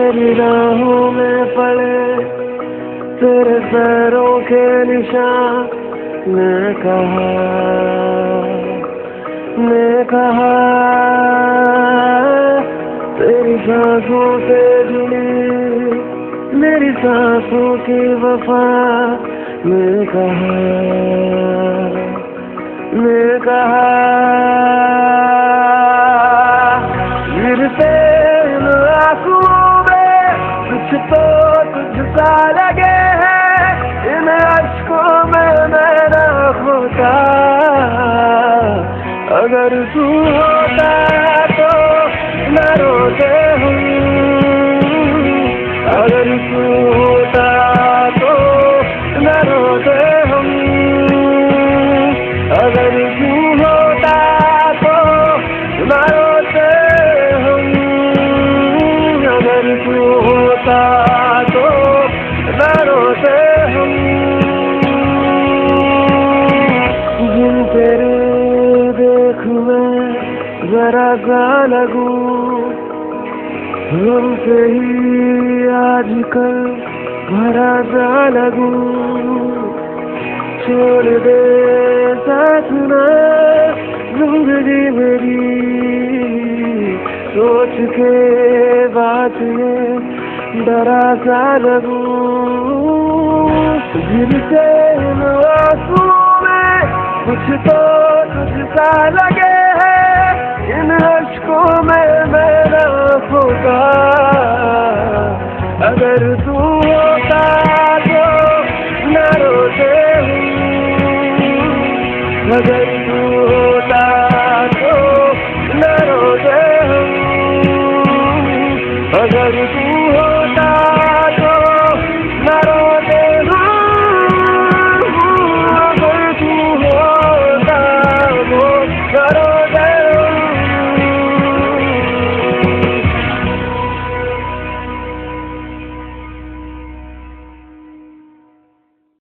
तेरी राहों में पड़े तेरे पैरों के निशान। मैं कहा तेरी सांसों से जुड़ी मेरी सांसों की वफा। मैं कहा गिरते आंसुओं में कुछ तो तुझसा लगे है। इन अश्कों में मैं न होता, अगर तू होता तो न रोते हम। अगर तू होता तो न रोते हम। अगर तू होता तो न रोते हम। अगर तू होता तो न रोते हम। जिन तेरे देख मैं जरा सा लगूं, हमसे ही आजकल भरा सा लगूं। छोड़ दे साथ ना जिंदगी मेरी, सोच के बात में डरा सा लगूं। गिरते आंसुओं में कुछ तो तुझसा लगे है। इन अश्कों में मैं न होता, अगर तू होता तो न रोते हूँ। अगर तू होता तो न रोते हूँ। अगर तू